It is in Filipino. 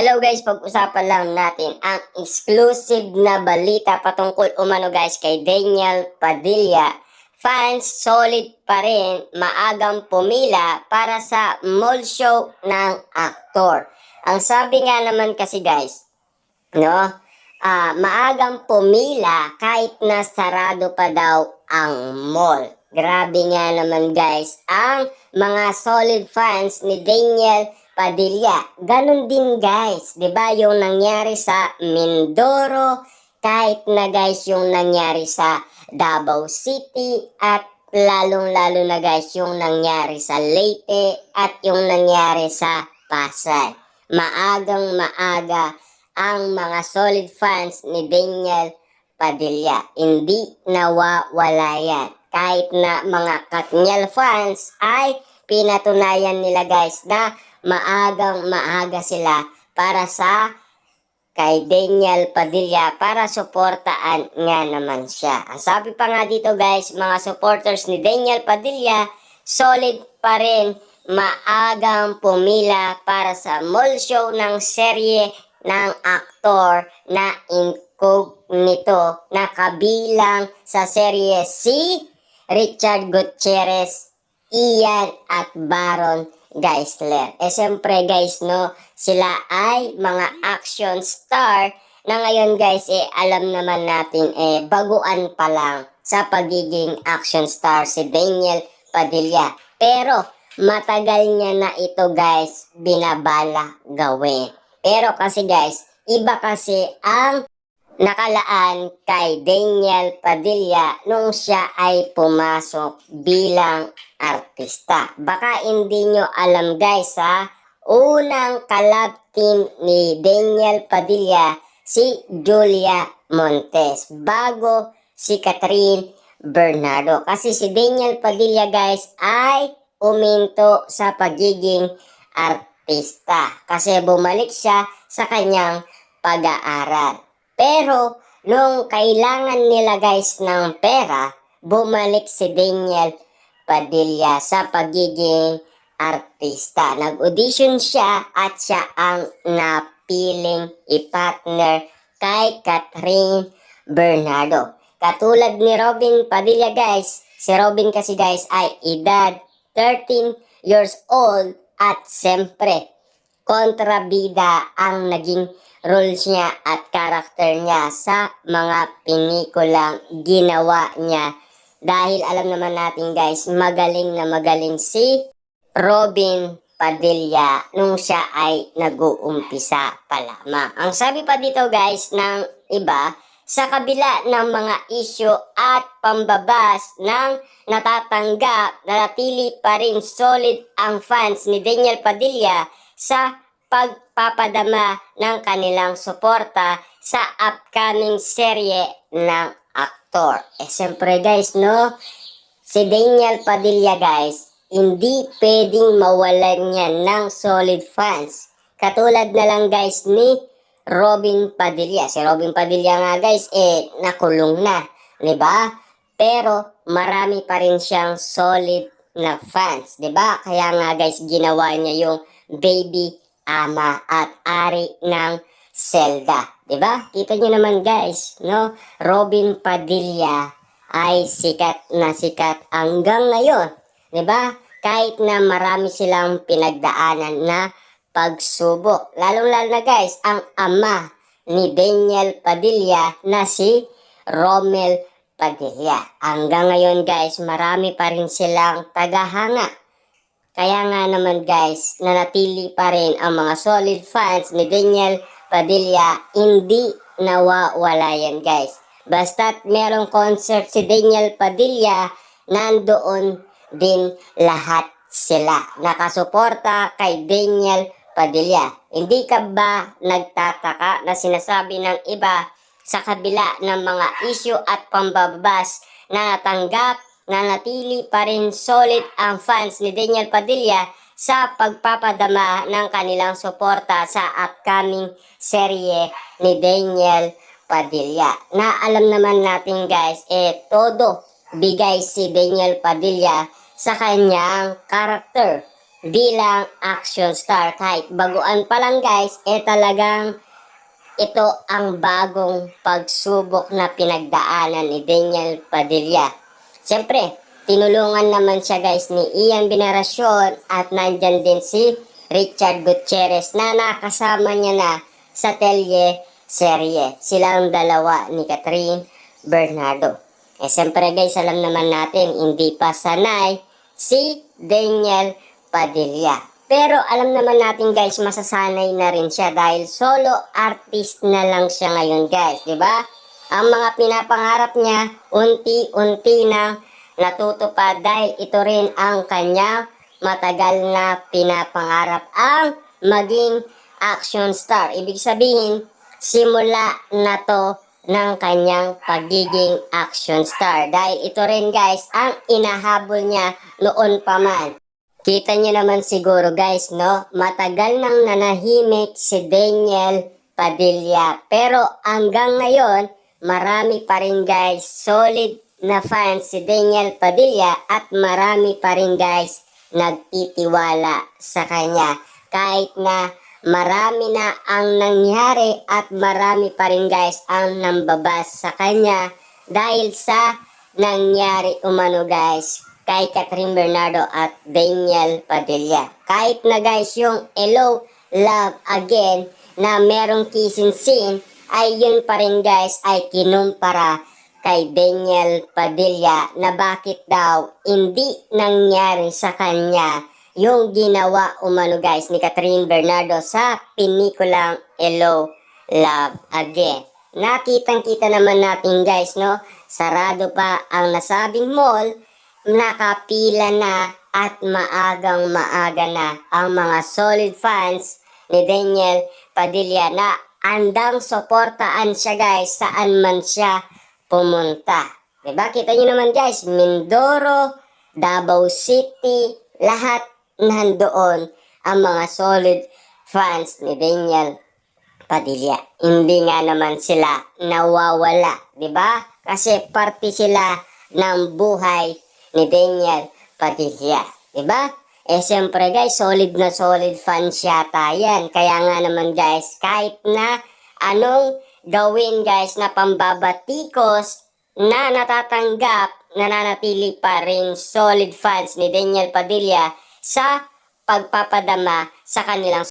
Hello guys, pag-usapan lang natin ang exclusive na balita patungkol umano guys kay Daniel Padilla. Fans solid pa rin, maagang pumila para sa mall show ng aktor. Ang sabi nga naman kasi guys, no? Maagang pumila kahit na sarado pa daw ang mall. Grabe nga naman guys, ang mga solid fans ni Daniel Padilla. Ganon din guys, 'di ba yung nangyari sa Mindoro, kahit na guys yung nangyari sa Davao City at lalong-lalo na guys yung nangyari sa Leyte at yung nangyari sa Pasay. Maagang maaga ang mga solid fans ni Daniel Padilla. Hindi nawawala yan. Kahit na mga Katniel fans ay pinatunayan nila guys na maagang maaga sila para sa kay Daniel Padilla para suportaan nga naman siya. Ang sabi pa nga dito guys, mga supporters ni Daniel Padilla, solid pa rin, maagang pumila para sa mall show ng serye ng aktor na incognito na kabilang sa serye si Richard Gutierrez, Ian at Baron Geisler. Siyempre guys, no, sila ay mga action star na ngayon guys, alam naman natin, baguan pa lang sa pagiging action star si Daniel Padilla. Pero matagal niya na ito guys, binabala gawin. Pero kasi guys, iba kasi ang nakalaan kay Daniel Padilla nung siya ay pumasok bilang artista. Baka hindi nyo alam guys ha, unang kalab team ni Daniel Padilla si Julia Montes bago si Catherine Bernardo. Kasi si Daniel Padilla guys ay uminto sa pagiging artista kasi bumalik siya sa kanyang pag-aaral. Pero nung kailangan nila guys ng pera, bumalik si Daniel Padilla sa pagiging artista. Nag-audition siya at siya ang napiling i-partner kay Catherine Bernardo. Katulad ni Robin Padilla guys, si Robin kasi guys ay edad 13 years old at siyempre kontrabida ang naging roles niya at karakter niya sa mga pinikulang ginawa niya. Dahil alam naman natin guys, magaling na magaling si Robin Padilla nung siya ay nag-uumpisa pa lamang. Ang sabi pa dito guys ng iba, sa kabila ng mga isyu at pambabas ng natatanggap, nanatili pa rin solid ang fans ni Daniel Padilla sa pagpapadama ng kanilang suporta sa upcoming serye ng aktor. Siyempre guys, no, si Daniel Padilla guys, hindi pwedeng mawalan niya ng solid fans. Katulad na lang guys ni Robin Padilla. Si Robin Padilla nga guys, nakulong na, di ba? Pero marami pa rin siyang solid na fans, di ba? Kaya nga guys, ginawa niya yung baby ama at ari ng Zelda. Diba? Kita nyo naman guys, no? Robin Padilla ay sikat na sikat hanggang ngayon. Diba? Kahit na marami silang pinagdaanan na pagsubok. Lalong-lalo na guys, ang ama ni Daniel Padilla na si Romel Padilla. Hanggang ngayon guys, marami pa rin silang tagahanga. Kaya nga naman guys, nanatili pa rin ang mga solid fans ni Daniel Padilla, hindi nawawala yan guys. Basta't merong concert si Daniel Padilla, nandoon din lahat sila. Nakasuporta kay Daniel Padilla. Hindi ka ba nagtataka na sinasabi ng iba sa kabila ng mga issue at pambabas na natanggap, nanatili pa rin solid ang fans ni Daniel Padilla sa pagpapadama ng kanilang suporta sa upcoming serye ni Daniel Padilla. Na alam naman natin guys, todo bigay si Daniel Padilla sa kanyang karakter. bilang action star. Kahit baguan pa lang guys, talagang ito ang bagong pagsubok na pinagdaanan ni Daniel Padilla. Siyempre, tinulungan naman siya guys ni Ian Veneracion at nandyan din si Richard Gutierrez na nakasama niya na sa serye. Silang dalawa ni Catherine Bernardo. Siyempre guys, alam naman natin, hindi pa sanay si Daniel Padilla. Pero alam naman natin guys, masasanay na rin siya dahil solo artist na lang siya ngayon guys, di ba? Ang mga pinapangarap niya, unti-unti na natutupad dahil ito rin ang kanya matagal na pinapangarap ang maging action star. Ibig sabihin, simula na to ng kanyang pagiging action star. Dahil ito rin guys, ang inahabol niya noon pa man. Kita nyo naman siguro guys, no? Matagal nang nanahimik si Daniel Padilla. Pero hanggang ngayon, marami pa rin guys, solid na fans si Daniel Padilla at marami pa rin guys nagtitiwala sa kanya. Kahit na marami na ang nangyari at marami pa rin guys ang nambabas sa kanya dahil sa nangyari umano guys kay Catherine Bernardo at Daniel Padilla. Kahit na guys yung Hello, Love Again na merong kissing scene ay yun pa rin guys ay kinumpara kay Daniel Padilla na bakit daw hindi nangyari sa kanya yung ginawa umano guys ni Catherine Bernardo sa pinikulang Hello, Love Again. Nakitang-kita naman natin guys, no? Sarado pa ang nasabing mall, nakapila na at maagang maaga na ang mga solid fans ni Daniel Padilla na andang suportaan siya guys saan man siya pumunta. Diba? Kita nyo naman guys, Mindoro, Davao City, lahat nandoon ang mga solid fans ni Daniel Padilla. Hindi nga naman sila nawawala, di ba? Kasi parte sila ng buhay ni Daniel Padilla, di ba? Siyempre guys, solid na solid fans yata yan. Kaya nga naman guys, kahit na anong gawin guys na pambabatikos na natatanggap, nananatili pa rin solid fans ni Daniel Padilla sa pagpapadama sa kanilang